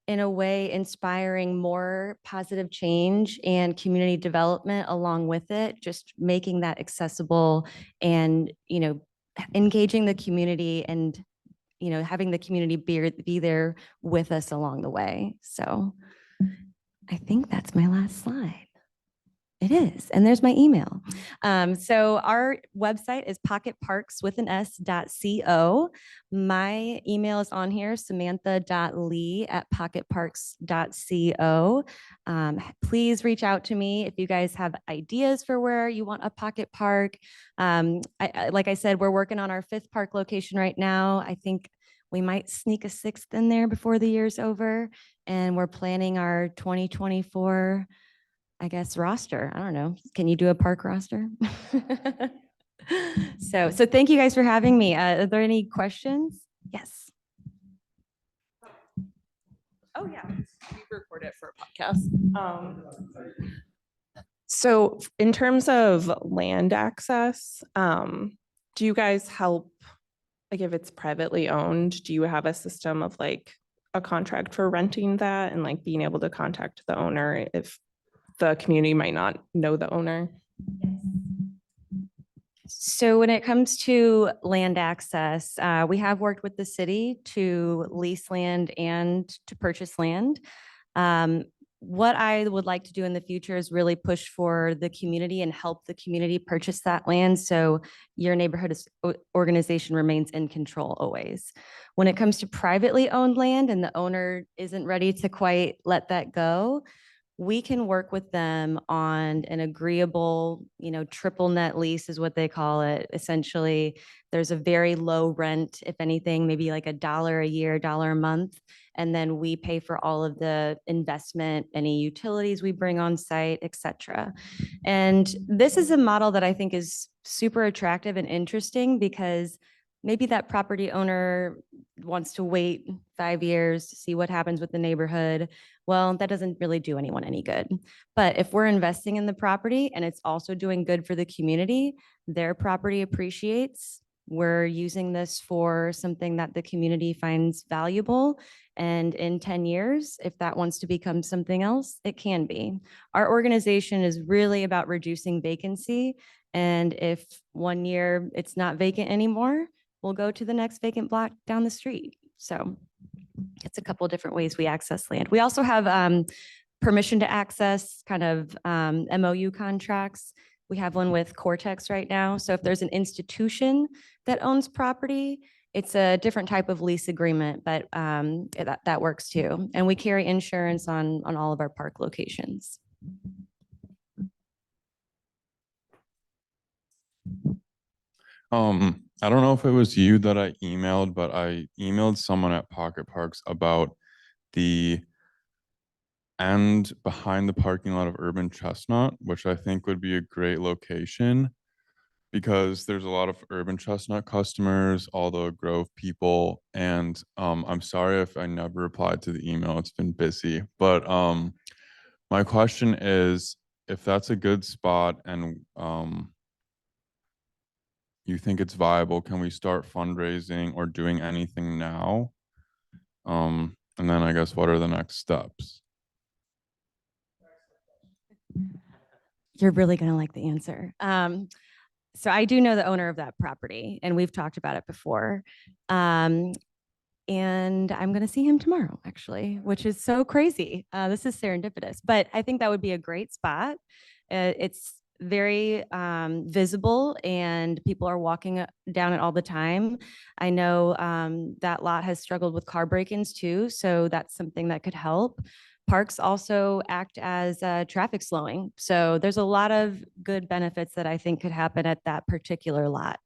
in a way, inspiring more positive change and community development along with it, just making that accessible and, engaging the community and, having the community be there with us along the way. So I think that's my last slide. It is. And there's my email. So our website is pocketparks.co. My email is on here, samantha.lee@pocketparks.co. Please reach out to me if you guys have ideas for where you want a pocket park. Like I said, we're working on our 5th park location right now. I think we might sneak a 6th in there before the year's over. And we're planning our 2024 roster. I don't know. Can you do a park roster? So thank you guys for having me. Are there any questions? Yes. Oh yeah, we record it for a podcast. So in terms of land access, do you guys help, like if it's privately owned, do you have a system of like a contract for renting that and like being able to contact the owner if the community might not know the owner? So when it comes to land access, we have worked with the city to lease land and to purchase land. What I would like to do in the future is really push for the community and help the community purchase that land, so your neighborhood organization remains in control always. When it comes to privately owned land and the owner isn't ready to quite let that go, we can work with them on an agreeable, triple net lease is what they call it. Essentially, there's a very low rent, if anything, maybe like $1 a year, $1 a month. And then we pay for all of the investment, any utilities we bring on site, et cetera. And this is a model that I think is super attractive and interesting, because maybe that property owner wants to wait 5 years to see what happens with the neighborhood. Well, that doesn't really do anyone any good. But if we're investing in the property and it's also doing good for the community, their property appreciates. We're using this for something that the community finds valuable. And in 10 years, if that wants to become something else, it can be. Our organization is really about reducing vacancy. And if 1 year it's not vacant anymore, we'll go to the next vacant block down the street. So it's a couple of different ways we access land. We also have permission to access kind of MOU contracts. We have one with Cortex right now. So if there's an institution that owns property, it's a different type of lease agreement, but that works too. And we carry insurance on all of our park locations. I don't know if it was you that I emailed, but I emailed someone at Pocketparks about the end behind the parking lot of Urban Chestnut, which I think would be a great location because there's a lot of Urban Chestnut customers, all the Grove people, and I'm sorry if I never replied to the email. It's been busy, but my question is, if that's a good spot and you think it's viable, can we start fundraising or doing anything now? And then I guess what are the next steps? You're really going to like the answer. So I do know the owner of that property and we've talked about it before. And I'm going to see him tomorrow, actually, which is so crazy. This is serendipitous, but I think that would be a great spot. It's very visible and people are walking down it all the time. I know that lot has struggled with car break-ins too, so that's something that could help. Parks also act as traffic slowing. So there's a lot of good benefits that I think could happen at that particular lot.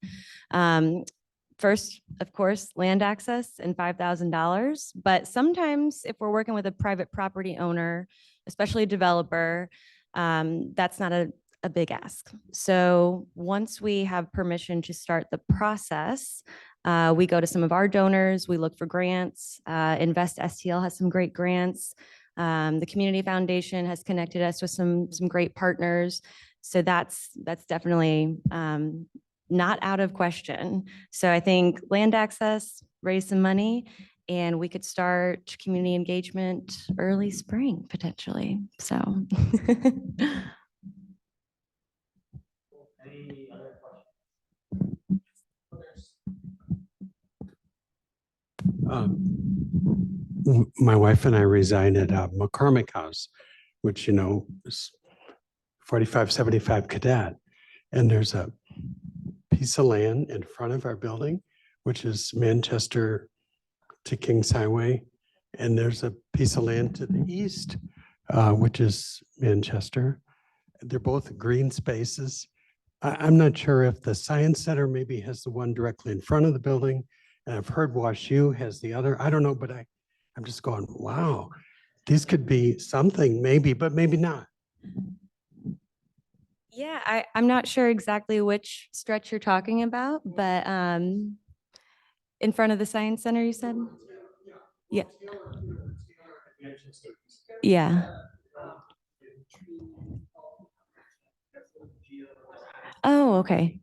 First, of course, land access and $5,000. But sometimes if we're working with a private property owner, especially a developer, that's not a big ask. So once we have permission to start the process, we go to some of our donors, we look for grants. Invest STL has some great grants. The Community Foundation has connected us with some great partners. So that's definitely not out of question. So I think land access, raise some money, and we could start community engagement early spring potentially. So. Any other My wife and I reside at McCormick House, which, you know, is 4575 Cadet. And there's a piece of land in front of our building, which is Manchester to Kings Highway. And there's a piece of land to the east, which is Manchester. They're both green spaces. I'm not sure if the Science Center maybe has the one directly in front of the building. And I've heard WashU has the other. I don't know, but I'm just going, wow, these could be something maybe, but maybe not. Yeah, I'm not sure exactly which stretch you're talking about, but in front of the Science Center, you said? Yeah. Yeah. Oh, okay.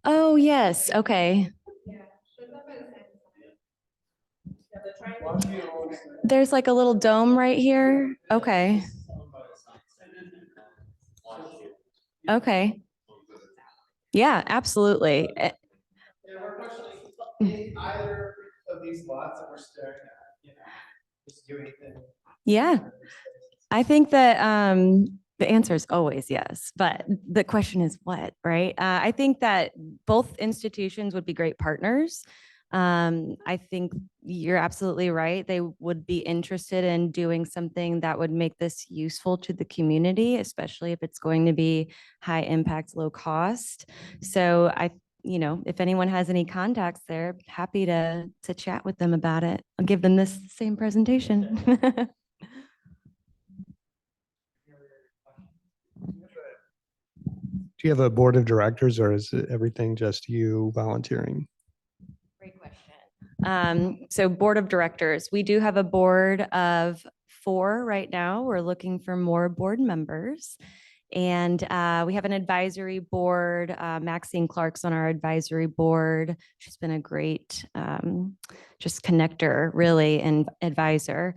Oh, yes. Okay. There's like a little dome right here. Okay. Okay. Yeah, absolutely. Either of these lots that we're staring at, you know, just doing things. Yeah, I think that the answer is always yes, but the question is what, right? I think that both institutions would be great partners. I think you're absolutely right. They would be interested in doing something that would make this useful to the community, especially if it's going to be high impact, low cost. So you know, if anyone has any contacts there, happy to chat with them about it. I'll give them this same presentation. Do Do you have a board of directors or is everything just you volunteering? Great question. So board of directors, we do have a board of 4 right now. We're looking for more board members. And we have an advisory board. Maxine Clark's on our advisory board. She's been a great just connector, really, and advisor.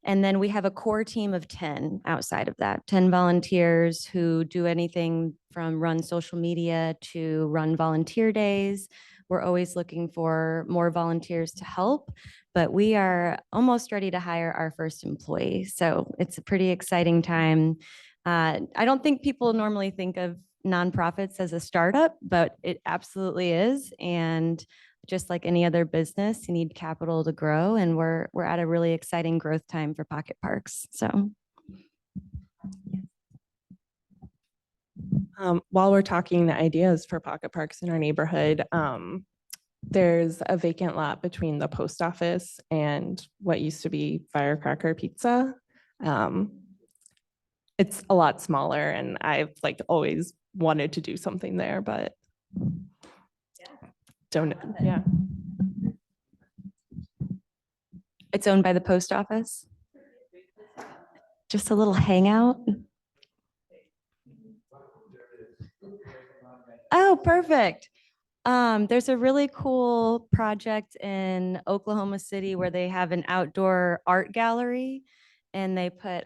And then we have a core team of 10 outside of that, 10 volunteers who do anything from run social media to run volunteer days. We're always looking for more volunteers to help, but we are almost ready to hire our first employee. So it's a pretty exciting time. I don't think people normally think of nonprofits as a startup, but it absolutely is. And just like any other business, you need capital to grow, and we're at a really exciting growth time for Pocketparks. So, While we're talking ideas for Pocketparks in our neighborhood, there's a vacant lot between the post office and what used to be Firecracker Pizza. It's a lot smaller, and I've like always wanted to do something there, but don't, yeah. it's owned by the post office. Just a little hangout. Oh, perfect. There's a really cool project in Oklahoma City where they have an outdoor art gallery, and they put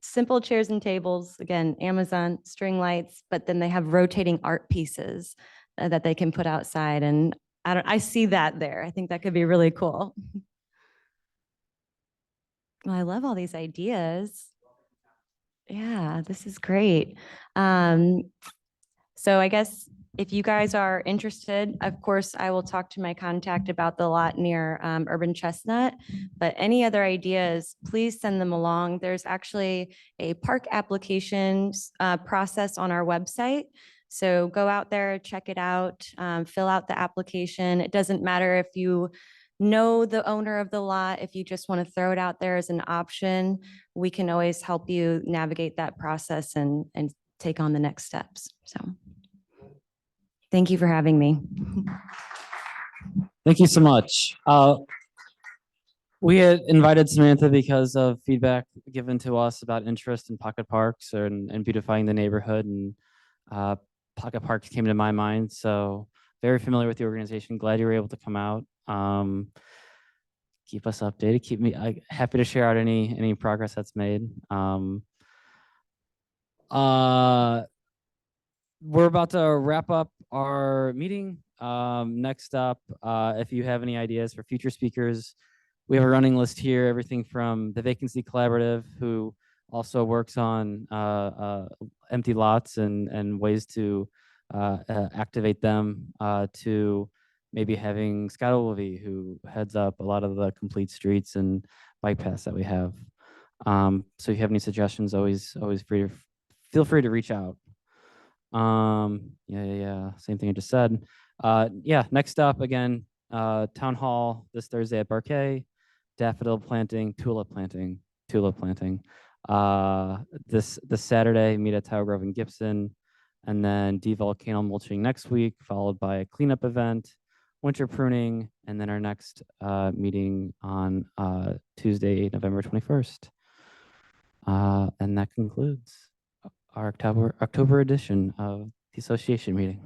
simple chairs and tables, again, Amazon string lights, but then they have rotating art pieces that they can put outside. And I see that there. I think that could be really cool. Well, I love all these ideas. Yeah, this is great. So I guess if you guys are interested, of course, I will talk to my contact about the lot near Urban Chestnut. But any other ideas, please send them along. There's actually a park applications process on our website. So go out there, check it out, fill out the application. It doesn't matter if you know the owner of the lot. If you just want to throw it out there as an option, we can always help you navigate that process and take on the next steps. So thank you for having me. Thank you so much. We had invited Samantha because of feedback given to us about interest in Pocketparks and beautifying the neighborhood, and Pocketparks came to my mind. So very familiar with the organization. Glad you were able to come out. Keep us updated. Keep me happy to share out any progress that's made. We're about to wrap up our meeting. Next up, if you have any ideas for future speakers, we have a running list here, everything from the Vacancy Collaborative, who also works on empty lots and ways to activate them, to maybe having Scott Olivey, who heads up a lot of the complete streets and bike paths that we have. So if you have any suggestions, always feel free to reach out. Yeah. Same thing I just said. Yeah, next up again, town hall this Thursday at Barquet, daffodil planting, tulip planting. This Saturday, meet at Tower Grove and Gibson, and then de-volcano mulching next week, followed by a cleanup event, winter pruning, and then our next meeting on Tuesday, November 21st. And that concludes our October edition of the association meeting.